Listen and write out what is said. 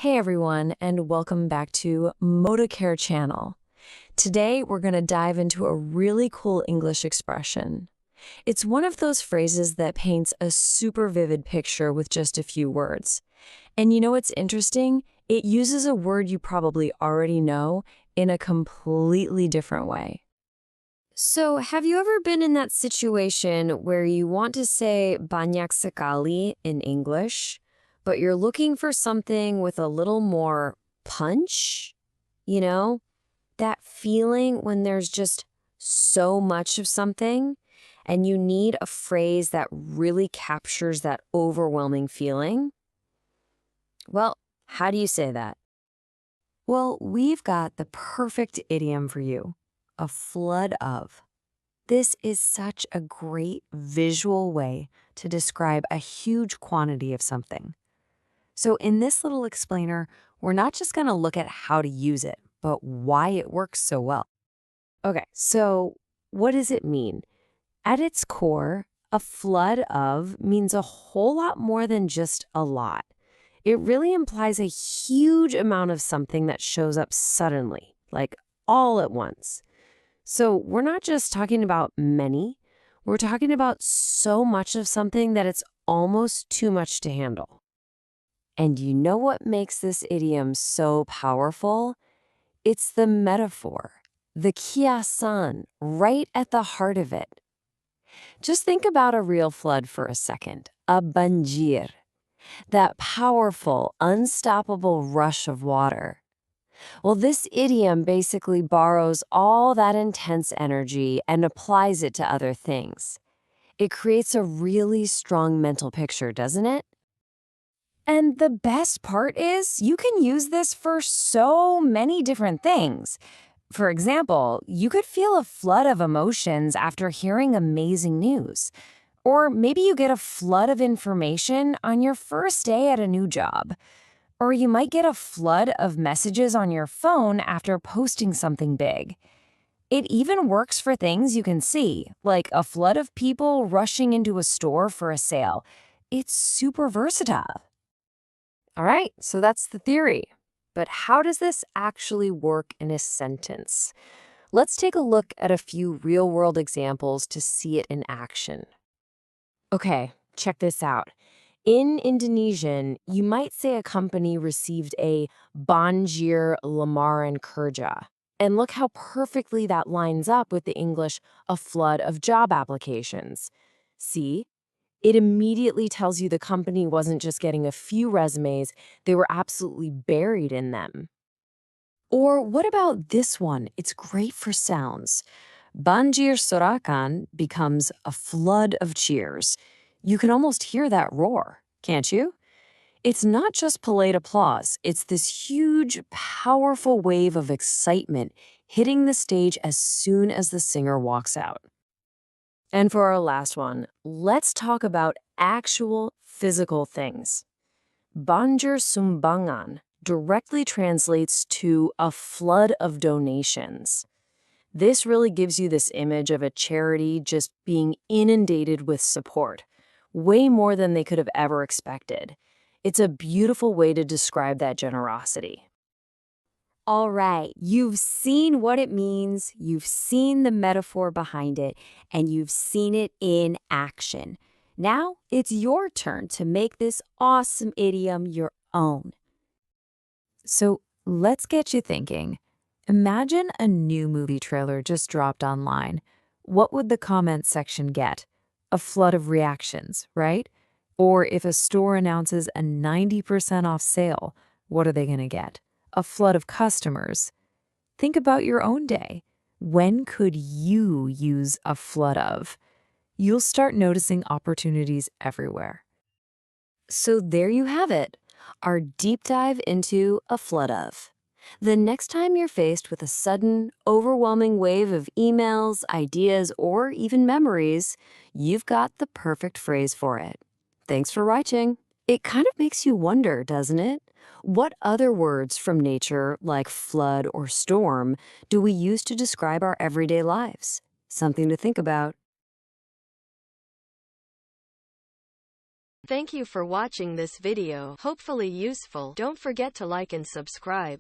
Hey everyone, and welcome back to Modicare channel. Today we're going to dive into a really cool English expression. It's one of those phrases that paints a super vivid picture with just a few words. And you know what's interesting? It uses a word you probably already know in a completely different way. So, have you ever been in that situation where you want to say banyak sekali in English, but you're looking for something with a little more punch? You know, that feeling when there's just so much of something, and you need a phrase that really captures that overwhelming feeling? Well, how do you say that? Well, we've got the perfect idiom for you. A flood of. This is such a great visual way to describe a huge quantity of something. So in this little explainer, we're not just going to look at how to use it, but why it works so well. Okay, so what does it mean? At its core, a flood of means a whole lot more than just a lot. It really implies a huge amount of something that shows up suddenly, like all at once. So we're not just talking about many, we're talking about so much of something that it's almost too much to handle. And you know what makes this idiom so powerful? It's the metaphor, the kiasan, right at the heart of it. Just think about a real flood for a second, a banjir, that powerful, unstoppable rush of water. Well, this idiom basically borrows all that intense energy and applies it to other things. It creates a really strong mental picture, doesn't it? And the best part is you can use this for so many different things. For example, you could feel a flood of emotions after hearing amazing news. Or maybe you get a flood of information on your first day at a new job. Or you might get a flood of messages on your phone after posting something big. It even works for things you can see, like a flood of people rushing into a store for a sale. It's super versatile. All right, so that's the theory. But how does this actually work in a sentence? Let's take a look at a few real-world examples to see it in action. Okay, check this out. In Indonesian, you might say a company received a banjir lamaran kerja. And look how perfectly that lines up with the English, a flood of job applications. See? It immediately tells you the company wasn't just getting a few resumes, they were absolutely buried in them. Or what about this one? It's great for sounds. Banjir sorakan becomes a flood of cheers. You can almost hear that roar, can't you? It's not just polite applause, it's this huge, powerful wave of excitement hitting the stage as soon as the singer walks out. And for our last one, let's talk about actual physical things. Banjir sumbangan directly translates to a flood of donations. This really gives you this image of a charity just being inundated with support, way more than they could have ever expected. It's a beautiful way to describe that generosity. All right, you've seen what it means, you've seen the metaphor behind it, and you've seen it in action. Now it's your turn to make this awesome idiom your own. So let's get you thinking. Imagine a new movie trailer just dropped online. What would the comments section get? A flood of reactions, right? Or if a store announces a 90% off sale, what are they going to get? A flood of customers. Think about your own day. When could you use a flood of? You'll start noticing opportunities everywhere. So there you have it, our deep dive into a flood of. The next time you're faced with a sudden, overwhelming wave of emails, ideas, or even memories, you've got the perfect phrase for it. Thanks for watching. It kind of makes you wonder, doesn't it? What other words from nature, like flood or storm, do we use to describe our everyday lives? Something to think about. Thank you for watching this video. Hopefully useful. Don't forget to like and subscribe.